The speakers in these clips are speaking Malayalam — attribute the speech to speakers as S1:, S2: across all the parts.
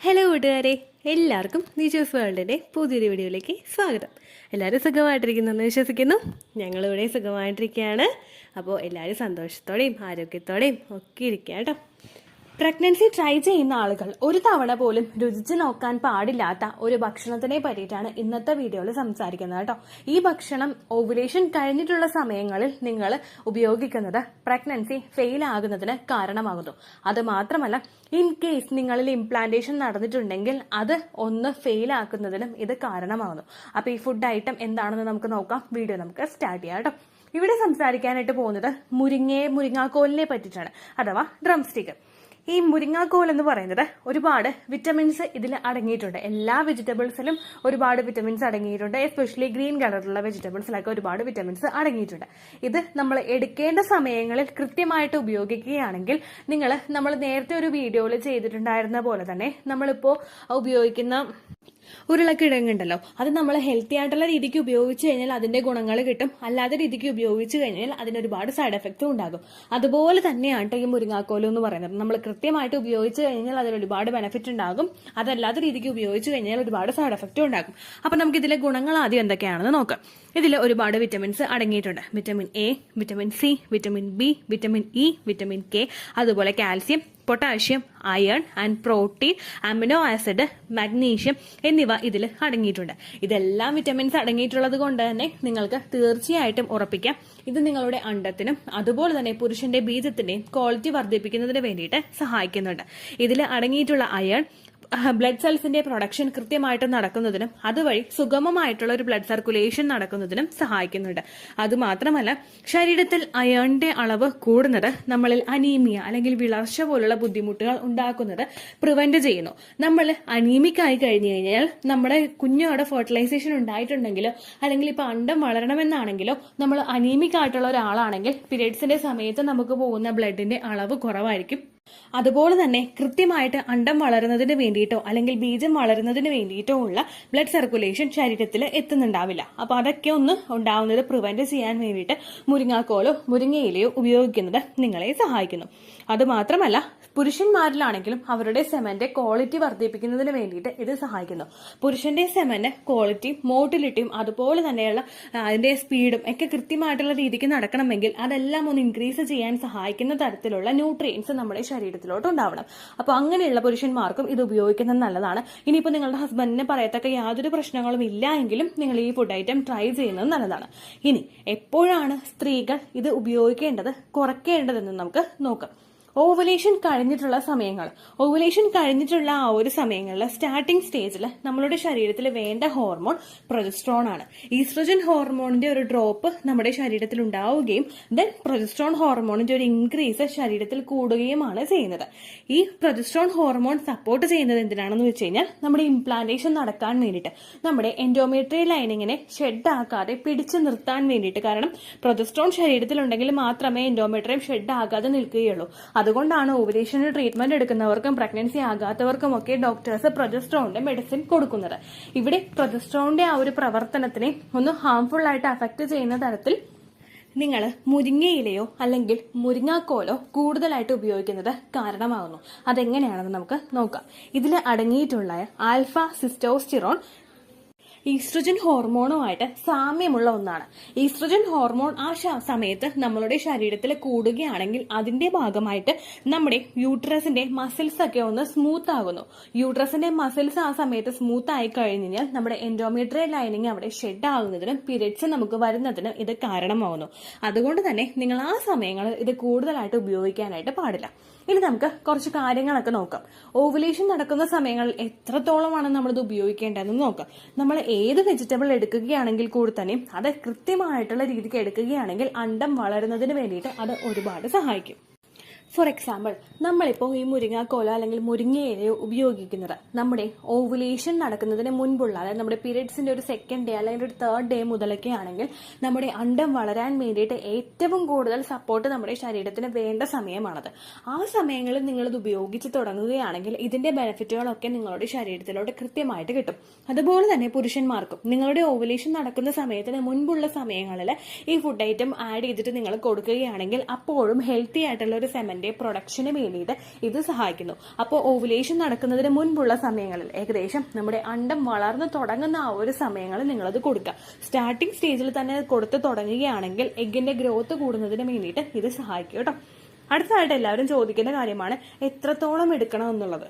S1: ഹലോ കൂട്ടുകാരെ, എല്ലാവർക്കും നിജോസ് വേൾഡിൻ്റെ പുതിയൊരു വീഡിയോയിലേക്ക് സ്വാഗതം. എല്ലാവരും സുഖമായിട്ടിരിക്കുന്നെന്ന് വിശ്വസിക്കുന്നു. ഞങ്ങളിവിടെ സുഖമായിട്ടിരിക്കുകയാണ്. അപ്പോൾ എല്ലാവരും സന്തോഷത്തോടെയും ആരോഗ്യത്തോടെയും ഒക്കെ ഇരിക്കുക കേട്ടോ. പ്രഗ്നൻസി ട്രൈ ചെയ്യുന്ന ആളുകൾ ഒരു തവണ പോലും രുചിച്ച് നോക്കാൻ പാടില്ലാത്ത ഒരു ഭക്ഷണത്തിനെ പറ്റിയിട്ടാണ് ഇന്നത്തെ വീഡിയോയിൽ സംസാരിക്കുന്നത് കേട്ടോ. ഈ ഭക്ഷണം ഓവുലേഷൻ കഴിഞ്ഞിട്ടുള്ള സമയങ്ങളിൽ നിങ്ങൾ ഉപയോഗിക്കുന്നത് പ്രഗ്നൻസി ഫെയിൽ ആകുന്നതിന് കാരണമാകുന്നു. അത് മാത്രമല്ല, ഇൻ കേസ് നിങ്ങളിൽ ഇംപ്ലാന്റേഷൻ നടന്നിട്ടുണ്ടെങ്കിൽ അത് ഒന്ന് ഫെയിൽ ആക്കുന്നതിനും ഇത് കാരണമാകുന്നു. അപ്പൊ ഈ ഫുഡ് ഐറ്റം എന്താണെന്ന് നമുക്ക് നോക്കാം. വീഡിയോ നമുക്ക് സ്റ്റാർട്ട് ചെയ്യാം കേട്ടോ. ഇവിടെ സംസാരിക്കാനായിട്ട് പോകുന്നത് മുരിങ്ങാക്കോലിനെ പറ്റിയിട്ടാണ്, അഥവാ ഡ്രം സ്റ്റിക്ക്. ഈ മുരിങ്ങാക്കോൽ എന്ന് പറയുന്നത് ഒരുപാട് വിറ്റമിൻസ് ഇതിൽ അടങ്ങിയിട്ടുണ്ട്. എല്ലാ വെജിറ്റബിൾസിലും ഒരുപാട് വിറ്റമിൻസ് അടങ്ങിയിട്ടുണ്ട്. എസ്പെഷ്യലി ഗ്രീൻ കളറുള്ള വെജിറ്റബിൾസിലൊക്കെ ഒരുപാട് വിറ്റമിൻസ് അടങ്ങിയിട്ടുണ്ട്. ഇത് നമ്മൾ എടുക്കേണ്ട സമയങ്ങളിൽ കൃത്യമായിട്ട് ഉപയോഗിക്കുകയാണെങ്കിൽ നമ്മൾ നേരത്തെ ഒരു വീഡിയോയിൽ ചെയ്തിട്ടുണ്ടായിരുന്ന പോലെ തന്നെ നമ്മളിപ്പോൾ ഉപയോഗിക്കുന്ന ഉരുളക്കിഴങ്ങുണ്ടല്ലോ, അത് നമ്മൾ ഹെൽത്തി ആയിട്ടുള്ള രീതിക്ക് ഉപയോഗിച്ച് കഴിഞ്ഞാൽ അതിന്റെ ഗുണങ്ങൾ കിട്ടും. അല്ലാത്ത രീതിക്ക് ഉപയോഗിച്ച് കഴിഞ്ഞാൽ അതിന് ഒരുപാട് സൈഡ് എഫക്റ്റും ഉണ്ടാകും. അതുപോലെ തന്നെയാണ് ഈ മുരിങ്ങാക്കോല് എന്ന് പറയുന്നത്. നമ്മൾ കൃത്യമായിട്ട് ഉപയോഗിച്ച് കഴിഞ്ഞാൽ അതിന് ഒരുപാട് ബെനിഫിറ്റ് ഉണ്ടാകും. അതല്ലാത്ത രീതിക്ക് ഉപയോഗിച്ച് കഴിഞ്ഞാൽ ഒരുപാട് സൈഡ് എഫക്റ്റും ഉണ്ടാകും. അപ്പൊ നമുക്ക് ഇതിലെ ഗുണങ്ങൾ ആദ്യം എന്തൊക്കെയാണെന്ന് നോക്കാം. ഇതിൽ ഒരുപാട് വിറ്റമിൻസ് അടങ്ങിയിട്ടുണ്ട്. Vitamin A, vitamin C, vitamin B, vitamin E, vitamin K, അതുപോലെ calcium, potassium, iron and protein, amino acid, magnesium എന്നിവ ഇതിൽ അടങ്ങിയിട്ടുണ്ട്. ഇതെല്ലാം വിറ്റമിൻസ് അടങ്ങിയിട്ടുള്ളത് കൊണ്ട് തന്നെ നിങ്ങൾക്ക് തീർച്ചയായിട്ടും ഉറപ്പിക്കാം, ഇത് നിങ്ങളുടെ അണ്ടത്തിനും അതുപോലെ തന്നെ പുരുഷന്റെ ബീജത്തിന്റെയും ക്വാളിറ്റി വർദ്ധിപ്പിക്കുന്നതിന് വേണ്ടിയിട്ട് സഹായിക്കുന്നുണ്ട്. ഇതിൽ അടങ്ങിയിട്ടുള്ള അയൺ ബ്ലഡ് സെൽസിന്റെ പ്രൊഡക്ഷൻ കൃത്യമായിട്ട് നടക്കുന്നതിനും അതുവഴി സുഗമമായിട്ടുള്ള ഒരു ബ്ലഡ് സർക്കുലേഷൻ നടക്കുന്നതിനും സഹായിക്കുന്നുണ്ട്. അതുമാത്രമല്ല, ശരീരത്തിൽ അയണിന്റെ അളവ് കൂടുന്നത് നമ്മളിൽ അനീമിയ അല്ലെങ്കിൽ വിളർച്ച പോലുള്ള ബുദ്ധിമുട്ടുകൾ ഉണ്ടാക്കുന്നത് പ്രിവെന്റ് ചെയ്യുന്നു. നമ്മൾ അനീമിക് ആയി കഴിഞ്ഞു കഴിഞ്ഞാൽ നമ്മുടെ കുഞ്ഞോടെ ഫെർട്ടിലൈസേഷൻ ഉണ്ടായിട്ടുണ്ടെങ്കിലോ അല്ലെങ്കിൽ ഇപ്പൊ അണ്ടം വളരണമെന്നാണെങ്കിലോ നമ്മൾ അനീമിക് ആയിട്ടുള്ള ഒരാളാണെങ്കിൽ പീരിയഡ്സിന്റെ സമയത്ത് നമുക്ക് പോകുന്ന ബ്ലഡിന്റെ അളവ് കുറവായിരിക്കും. അതുപോലെ തന്നെ കൃത്യമായിട്ട് അണ്ടം വളരുന്നതിന് വേണ്ടിയിട്ടോ അല്ലെങ്കിൽ ബീജം വളരുന്നതിന് വേണ്ടിയിട്ടോ ഉള്ള ബ്ലഡ് സർക്കുലേഷൻ ശരീരത്തിൽ എത്തുന്നുണ്ടാവില്ല. അപ്പൊ അതൊക്കെ ഒന്ന് ഉണ്ടാവുന്നത് പ്രിവെന്റ് ചെയ്യാൻ വേണ്ടിയിട്ട് മുരിങ്ങാക്കോലോ മുരിങ്ങയിലയോ ഉപയോഗിക്കുന്നത് നിങ്ങളെ സഹായിക്കുന്നു. അതുമാത്രമല്ല, പുരുഷന്മാരിലാണെങ്കിലും അവരുടെ സെമന്റെ ക്വാളിറ്റി വർദ്ധിപ്പിക്കുന്നതിന് വേണ്ടിയിട്ട് ഇത് സഹായിക്കുന്നു. പുരുഷന്റെ സെമന്റെ ക്വാളിറ്റിയും മോട്ടിലിറ്റിയും അതുപോലെ തന്നെയുള്ള അതിന്റെ സ്പീഡും ഒക്കെ കൃത്യമായിട്ടുള്ള രീതിക്ക് നടക്കണമെങ്കിൽ അതെല്ലാം ഒന്ന് ഇൻക്രീസ് ചെയ്യാൻ സഹായിക്കുന്ന തരത്തിലുള്ള ന്യൂട്രിയൻസ് നമ്മുടെ ശരീരത്തിലോട്ട് ഉണ്ടാവണം. അപ്പൊ അങ്ങനെയുള്ള പുരുഷന്മാർക്കും ഇത് ഉപയോഗിക്കുന്നത് നല്ലതാണ്. ഇനിയിപ്പോ നിങ്ങളുടെ ഹസ്ബൻഡിനെ പറയത്തക്ക യാതൊരു പ്രശ്നങ്ങളും ഇല്ല എങ്കിലും നിങ്ങൾ ഈ ഫുഡ് ഐറ്റം ട്രൈ ചെയ്യുന്നത് നല്ലതാണ്. ഇനി എപ്പോഴാണ് സ്ത്രീകൾ ഇത് ഉപയോഗിക്കേണ്ടത്, കുറയ്ക്കേണ്ടതെന്ന് നമുക്ക് നോക്കാം. ഓവുലേഷൻ കഴിഞ്ഞിട്ടുള്ള സമയങ്ങൾ. ഓവുലേഷൻ കഴിഞ്ഞിട്ടുള്ള ആ ഒരു സമയങ്ങളിൽ സ്റ്റാർട്ടിംഗ് സ്റ്റേജിൽ നമ്മളുടെ ശരീരത്തിൽ വേണ്ട ഹോർമോൺ പ്രൊജസ്ട്രോൺ ആണ്. ഈസ്ട്രജൻ ഹോർമോണിന്റെ ഒരു ഡ്രോപ്പ് നമ്മുടെ ശരീരത്തിൽ ഉണ്ടാവുകയും ദെൻ പ്രൊജസ്ട്രോൺ ഹോർമോണിന്റെ ഒരു ഇൻക്രീസ് ശരീരത്തിൽ കൂടുകയുമാണ് ചെയ്യുന്നത്. ഈ പ്രൊജസ്ട്രോൺ ഹോർമോൺ സപ്പോർട്ട് ചെയ്യുന്നത് എന്തിനാണെന്ന് വെച്ച് കഴിഞ്ഞാൽ നമ്മുടെ ഇംപ്ലാന്റേഷൻ നടക്കാൻ വേണ്ടിയിട്ട്, നമ്മുടെ എൻഡോമെട്രിയൽ ലൈനിങ്ങിനെ ഷെഡ് ആക്കാതെ പിടിച്ചു നിർത്താൻ വേണ്ടിയിട്ട്. കാരണം പ്രൊജസ്ട്രോൺ ശരീരത്തിലുണ്ടെങ്കിൽ മാത്രമേ എൻഡോമെട്രിയം ഷെഡ് ആകാതെ നിൽക്കുകയുള്ളൂ. അതുകൊണ്ടാണ് ഓവുലേഷന് ട്രീറ്റ്മെന്റ് എടുക്കുന്നവർക്കും പ്രഗ്നൻസി ആകാത്തവർക്കും ഒക്കെ ഡോക്ടേഴ്സ് പ്രൊജസ്ട്രോണിന്റെ മെഡിസിൻ കൊടുക്കുന്നത്. ഇവിടെ പ്രൊജസ്ട്രോണിന്റെ ആ ഒരു പ്രവർത്തനത്തിനെ ഒന്ന് ഹാംഫുൾ ആയിട്ട് അഫക്ട് ചെയ്യുന്ന തരത്തിൽ നിങ്ങൾ മുരിങ്ങയിലയോ അല്ലെങ്കിൽ മുരിങ്ങാക്കോലോ കൂടുതലായിട്ട് ഉപയോഗിക്കുന്നത് കാരണമാകുന്നു. അതെങ്ങനെയാണെന്ന് നമുക്ക് നോക്കാം. ഇതിൽ അടങ്ങിയിട്ടുള്ള ആൽഫ സിസ്റ്റോസ്റ്റിറോൺ ഈസ്ട്രജൻ ഹോർമോണുമായിട്ട് സാമ്യമുള്ള ഒന്നാണ്. ഈസ്ട്രജൻ ഹോർമോൺ ആ സമയത്ത് നമ്മളുടെ ശരീരത്തിൽ കൂടുകയാണെങ്കിൽ അതിന്റെ ഭാഗമായിട്ട് നമ്മുടെ യൂട്രസിന്റെ മസിൽസ് ഒക്കെ ഒന്ന് സ്മൂത്ത് ആകുന്നു. യൂട്രസിന്റെ മസിൽസ് ആ സമയത്ത് സ്മൂത്ത് ആയി കഴിഞ്ഞാൽ നമ്മുടെ എൻഡോമെട്രിയൽ ലൈനിങ് അവിടെ ഷെഡ് ആകുന്നതിനും പീരിയഡ്സ് നമുക്ക് വരുന്നതിനും ഇത് കാരണമാകുന്നു. അതുകൊണ്ട് തന്നെ നിങ്ങൾ ആ സമയങ്ങളിൽ ഇത് കൂടുതലായിട്ട് ഉപയോഗിക്കാനായിട്ട് പാടില്ല. ഇനി നമുക്ക് കുറച്ച് കാര്യങ്ങളൊക്കെ നോക്കാം. ഓവുലേഷൻ നടക്കുന്ന സമയങ്ങളിൽ എത്രത്തോളമാണ് നമ്മളിത് ഉപയോഗിക്കേണ്ടതെന്ന് നോക്കാം. നമ്മൾ ഏത് വെജിറ്റബിൾ എടുക്കുകയാണെങ്കിൽ കൂടി തന്നെ അത് കൃത്യമായിട്ടുള്ള രീതിക്ക് എടുക്കുകയാണെങ്കിൽ അണ്ടം വളരുന്നതിന് വേണ്ടിയിട്ട് അത് ഒരുപാട് സഹായിക്കും. ഫോർ എക്സാമ്പിൾ, നമ്മളിപ്പോൾ ഈ മുരിങ്ങാക്കോല അല്ലെങ്കിൽ മുരിങ്ങയിലയോ ഉപയോഗിക്കുന്നത് നമ്മുടെ ഓവുലേഷൻ നടക്കുന്നതിന് മുൻപുള്ള, അതായത് നമ്മുടെ പീരിയഡ്സിന്റെ ഒരു സെക്കൻഡ് ഡേ അല്ലെങ്കിൽ ഒരു തേർഡ് ഡേ മുതലൊക്കെ ആണെങ്കിൽ നമ്മുടെ അണ്ടം വളരാൻ വേണ്ടിയിട്ട് ഏറ്റവും കൂടുതൽ സപ്പോർട്ട് നമ്മുടെ ശരീരത്തിന് വേണ്ട സമയമാണത്. ആ സമയങ്ങളിൽ നിങ്ങളിത് ഉപയോഗിച്ച് തുടങ്ങുകയാണെങ്കിൽ ഇതിന്റെ ബെനിഫിറ്റുകളൊക്കെ നിങ്ങളുടെ ശരീരത്തിലോട്ട് കൃത്യമായിട്ട് കിട്ടും. അതുപോലെ തന്നെ പുരുഷന്മാർക്കും നിങ്ങളുടെ ഓവുലേഷൻ നടക്കുന്ന സമയത്തിന് മുൻപുള്ള സമയങ്ങളിൽ ഈ ഫുഡ് ഐറ്റം ആഡ് ചെയ്തിട്ട് നിങ്ങൾ കൊടുക്കുകയാണെങ്കിൽ അപ്പോഴും ഹെൽത്തി ആയിട്ടുള്ള ഒരു സെമന്റെ ഓവമിന്റെ പ്രൊഡക്ഷന് വേണ്ടിയിട്ട് ഇത് സഹായിക്കുന്നു. അപ്പോൾ ഓവുലേഷൻ നടക്കുന്നതിന് മുൻപുള്ള സമയങ്ങളിൽ ഏകദേശം നമ്മുടെ അണ്ടം വളർന്നു തുടങ്ങുന്ന ആ ഒരു സമയങ്ങളിൽ നിങ്ങളത് കൊടുക്കുക. സ്റ്റാർട്ടിംഗ് സ്റ്റേജിൽ തന്നെ കൊടുത്ത് തുടങ്ങുകയാണെങ്കിൽ എഗ്ഗിന്റെ ഗ്രോത്ത് കൂടുന്നതിന് വേണ്ടിയിട്ട് ഇത് സഹായിക്കും കേട്ടോ. അടുത്തതായിട്ട് എല്ലാവരും ചോദിക്കുന്ന കാര്യമാണ് എത്രത്തോളം എടുക്കണം എന്നുള്ളത്.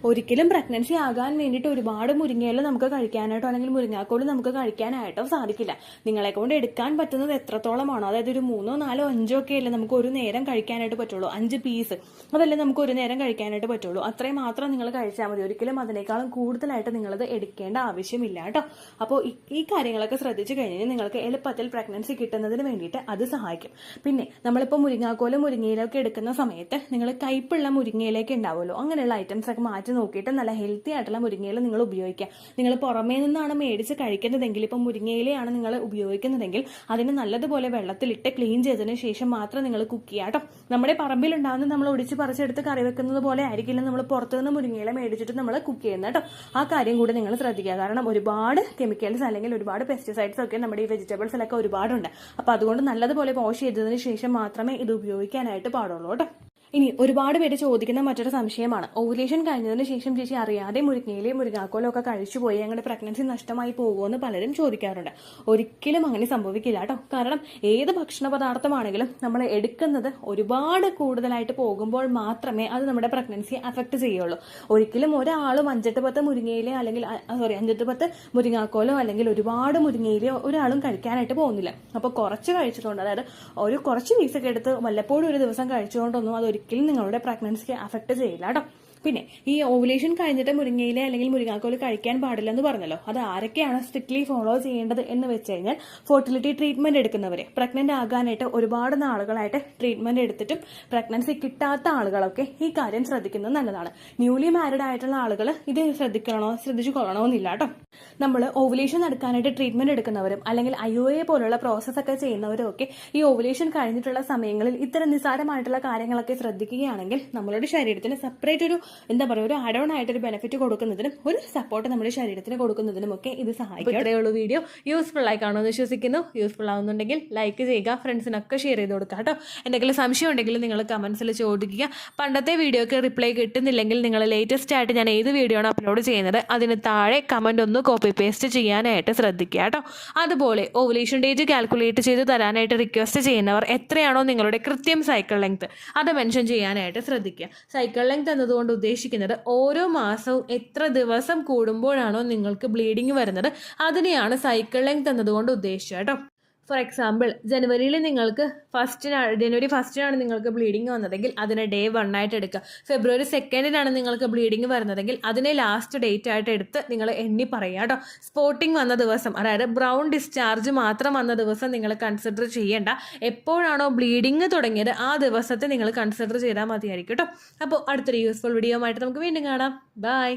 S1: ഒരിക്കലും പ്രഗ്നൻസി ആകാൻ വേണ്ടിയിട്ട് ഒരുപാട് മുരിങ്ങയില നമുക്ക് കഴിക്കാനായിട്ടോ അല്ലെങ്കിൽ മുരിങ്ങാക്കോല് നമുക്ക് കഴിക്കാനായിട്ടോ സാധിക്കില്ല. നിങ്ങളെ കൊണ്ട് എടുക്കാൻ പറ്റുന്നത് എത്രത്തോളമാണോ, അതായത് ഒരു 3, 4, 5 ഒക്കെ അല്ലേ നമുക്ക് ഒരു നേരം കഴിക്കാനായിട്ട് പറ്റുള്ളൂ. 5 പീസ് അതല്ലേ നമുക്ക് ഒരു നേരം കഴിക്കാനായിട്ട് പറ്റുള്ളൂ. അത്രയും മാത്രം നിങ്ങൾ കഴിച്ചാൽ മതി. ഒരിക്കലും അതിനേക്കാളും കൂടുതലായിട്ട് നിങ്ങളത് എടുക്കേണ്ട ആവശ്യമില്ല കേട്ടോ. അപ്പോൾ ഈ കാര്യങ്ങളൊക്കെ ശ്രദ്ധിച്ചു കഴിഞ്ഞാൽ നിങ്ങൾക്ക് എളുപ്പത്തിൽ പ്രഗ്നൻസി കിട്ടുന്നതിന് വേണ്ടിയിട്ട് അത് സഹായിക്കും. പിന്നെ നമ്മളിപ്പോൾ മുരിങ്ങാക്കോലും മുരിങ്ങയിലൊക്കെ എടുക്കുന്ന സമയത്ത് നിങ്ങൾ കയ്പുള്ള മുരിങ്ങയിലേക്ക് ഉണ്ടാവുമല്ലോ, അങ്ങനെയുള്ള ഐറ്റംസ് ഒക്കെ മാറ്റി നോക്കിയിട്ട് നല്ല ഹെൽത്തി ആയിട്ടുള്ള മുരിങ്ങയില നിങ്ങൾ ഉപയോഗിക്കുക. നിങ്ങൾ പുറമേ നിന്നാണ് മേടിച്ച് കഴിക്കുന്നതെങ്കിൽ, ഇപ്പം മുരിങ്ങയിലയാണ് നിങ്ങൾ ഉപയോഗിക്കുന്നതെങ്കിൽ അതിന് നല്ലതുപോലെ വെള്ളത്തിലിട്ട് ക്ലീൻ ചെയ്തതിന് ശേഷം മാത്രം നിങ്ങൾ കുക്ക് ചെയ്യുക കേട്ടോ. നമ്മുടെ പറമ്പിലുണ്ടാകുന്ന നമ്മൾ ഒടിച്ച് പറിച്ചെടുത്ത് കറി വെക്കുന്നത് പോലെ ആയിരിക്കില്ല നമ്മൾ പുറത്തുനിന്ന് മുരിങ്ങയില മേടിച്ചിട്ട് നമ്മൾ കുക്ക് ചെയ്യുന്നത് കേട്ടോ. ആ കാര്യം കൂടി നിങ്ങൾ ശ്രദ്ധിക്കുക. കാരണം ഒരുപാട് കെമിക്കൽസ് അല്ലെങ്കിൽ ഒരുപാട് പെസ്റ്റിസൈഡ്സ് ഒക്കെ നമ്മുടെ ഈ വെജിറ്റബിൾസിലൊക്കെ ഒരുപാടുണ്ട്. അപ്പോൾ അതുകൊണ്ട് നല്ലതുപോലെ വാഷ് ചെയ്തതിന് ശേഷം മാത്രമേ ഇത് ഉപയോഗിക്കാനായിട്ട് പാടുള്ളൂ കേട്ടോ. ഇനി ഒരുപാട് പേര് ചോദിക്കുന്ന മറ്റൊരു സംശയമാണ്, ഓവുലേഷൻ കഴിഞ്ഞതിന് ശേഷം ചേച്ചി അറിയാതെ മുരിങ്ങയിലയും മുരിങ്ങാക്കോലും ഒക്കെ കഴിച്ചുപോയി ഞങ്ങളുടെ പ്രഗ്നൻസി നഷ്ടമായി പോകുമെന്ന് പലരും ചോദിക്കാറുണ്ട്. ഒരിക്കലും അങ്ങനെ സംഭവിക്കില്ല കേട്ടോ. കാരണം ഏത് ഭക്ഷണ പദാർത്ഥമാണെങ്കിലും നമ്മൾ എടുക്കുന്നത് ഒരുപാട് കൂടുതലായിട്ട് പോകുമ്പോൾ മാത്രമേ അത് നമ്മുടെ പ്രഗ്നൻസിയെ അഫക്ട് ചെയ്യുള്ളൂ. ഒരിക്കലും ഒരാളും 5-10 മുരിങ്ങയിലയോ അല്ലെങ്കിൽ 5-10 മുരിങ്ങാക്കോലോ അല്ലെങ്കിൽ ഒരുപാട് മുരിങ്ങയിലയോ ഒരാളും കഴിക്കാനായിട്ട് പോകുന്നില്ല. അപ്പോൾ കുറച്ച് കഴിച്ചിട്ടുണ്ട്, അതായത് ഒരു കുറച്ച് പീസൊക്കെ എടുത്ത് വല്ലപ്പോഴും ഒരു ദിവസം കഴിച്ചുകൊണ്ടൊന്നും അത് ഒരിക്കലും നിങ്ങളുടെ പ്രഗ്നൻസിക്ക് അഫക്ട് ചെയ്യില്ല കേട്ടോ. പിന്നെ ഈ ഓവുലേഷൻ കഴിഞ്ഞിട്ട് മുരിങ്ങയില അല്ലെങ്കിൽ മുരിങ്ങാക്കോല് കഴിക്കാൻ പാടില്ല എന്ന് പറഞ്ഞല്ലോ, അത് ആരൊക്കെയാണ് സ്ട്രിക്ട്ലി ഫോളോ ചെയ്യേണ്ടത് എന്ന് വെച്ച് കഴിഞ്ഞാൽ ഫെർട്ടിലിറ്റി ട്രീറ്റ്മെന്റ് എടുക്കുന്നവരെ, പ്രഗ്നന്റ് ആകാനായിട്ട് ഒരുപാട് നാളുകളായിട്ട് ട്രീറ്റ്മെന്റ് എടുത്തിട്ടും പ്രഗ്നൻസി കിട്ടാത്ത ആളുകളൊക്കെ ഈ കാര്യം ശ്രദ്ധിക്കുന്നത് നല്ലതാണ്. ന്യൂലി മാരിഡ് ആയിട്ടുള്ള ആളുകൾ ഇത് ശ്രദ്ധിച്ചു കൊള്ളണമെന്നില്ല കേട്ടോ. നമ്മൾ ഓവുലേഷൻ നടക്കാനായിട്ട് ട്രീറ്റ്മെന്റ് എടുക്കുന്നവരും അല്ലെങ്കിൽ IUI പോലുള്ള പ്രോസസ് ഒക്കെ ചെയ്യുന്നവരും ഒക്കെ ഈ ഓവുലേഷൻ കഴിഞ്ഞിട്ടുള്ള സമയങ്ങളിൽ ഇത്തരം നിസ്സാരമായിട്ടുള്ള കാര്യങ്ങളൊക്കെ ശ്രദ്ധിക്കുകയാണെങ്കിൽ നമ്മളുടെ ശരീരത്തിന് സെപ്പറേറ്റ് ഒരു ഒരു ആഡ് ഓൺ ആയിട്ട് ഒരു ബെനിഫിറ്റ് കൊടുക്കുന്നതിനും ഒരു സപ്പോർട്ട് നമ്മുടെ ശരീരത്തിന് കൊടുക്കുന്നതിനും ഒക്കെ ഇത് സഹായിക്കും. ഇത്രയുള്ള വീഡിയോ യൂസ്ഫുൾ ആയി കാണുമെന്ന് വിശ്വസിക്കുന്നു. യൂസ്ഫുൾ ആവുന്നുണ്ടെങ്കിൽ ലൈക്ക് ചെയ്യുക, ഫ്രണ്ട്സിനൊക്കെ ഷെയർ ചെയ്ത് കൊടുക്കുക കേട്ടോ. എന്തെങ്കിലും സംശയം ഉണ്ടെങ്കിൽ നിങ്ങൾ കമന്റ്സിൽ ചോദിക്കുക. പണ്ടത്തെ വീഡിയോക്ക് റിപ്ലൈ കിട്ടുന്നില്ലെങ്കിൽ നിങ്ങൾ ലേറ്റസ്റ്റ് ആയിട്ട് ഞാൻ ഏത് വീഡിയോ ആണ് അപ്ലോഡ് ചെയ്യുന്നത് അതിന് താഴെ കമന്റ് ഒന്ന് കോപ്പി പേസ്റ്റ് ചെയ്യാനായിട്ട് ശ്രദ്ധിക്കുക കേട്ടോ. അതുപോലെ ഓവുലേഷൻ ഡേറ്റ് കാൽക്കുലേറ്റ് ചെയ്ത് തരാനായിട്ട് റിക്വസ്റ്റ് ചെയ്യുന്നവർ എത്രയാണോ നിങ്ങളുടെ കൃത്യം സൈക്കിൾ ലെങ്ത് അത് മെൻഷൻ ചെയ്യാനായിട്ട് ശ്രദ്ധിക്കുക. സൈക്കിൾ ലെങ്ത് എന്നതുകൊണ്ട് ഉദ്ദേശിക്കുന്നത് ഓരോ മാസവും എത്ര ദിവസം കൂടുമ്പോഴാണോ നിങ്ങൾക്ക് ബ്ലീഡിങ് വരുന്നത് അതിനെയാണ് സൈക്കിൾ ലെങ്ത് എന്നതുകൊണ്ട് ഉദ്ദേശിച്ചത് കേട്ടോ. ഫോർ എക്സാമ്പിൾ ജനുവരിയിൽ നിങ്ങൾക്ക് ജനുവരി 1 നിങ്ങൾക്ക് ബ്ലീഡിങ് വന്നതെങ്കിൽ അതിനെ ഡേ 1 ആയിട്ട് എടുക്കുക. ഫെബ്രുവരി 2 നിങ്ങൾക്ക് ബ്ലീഡിങ് വരുന്നതെങ്കിൽ അതിനെ ലാസ്റ്റ് ഡേറ്റ് ആയിട്ട് എടുത്ത് നിങ്ങൾ എണ്ണി പറയുക കേട്ടോ. സ്പോട്ടിങ് വന്ന ദിവസം, അതായത് ബ്രൗൺ ഡിസ്ചാർജ് മാത്രം വന്ന ദിവസം നിങ്ങൾ കൺസിഡർ ചെയ്യേണ്ട. എപ്പോഴാണോ ബ്ലീഡിങ് തുടങ്ങിയത് ആ ദിവസത്തെ നിങ്ങൾ കൺസിഡർ ചെയ്താൽ മതിയായിരിക്കും കേട്ടോ. അപ്പോൾ അടുത്തൊരു യൂസ്ഫുൾ വീഡിയോ ആയിട്ട് നമുക്ക് വീണ്ടും കാണാം. ബൈ.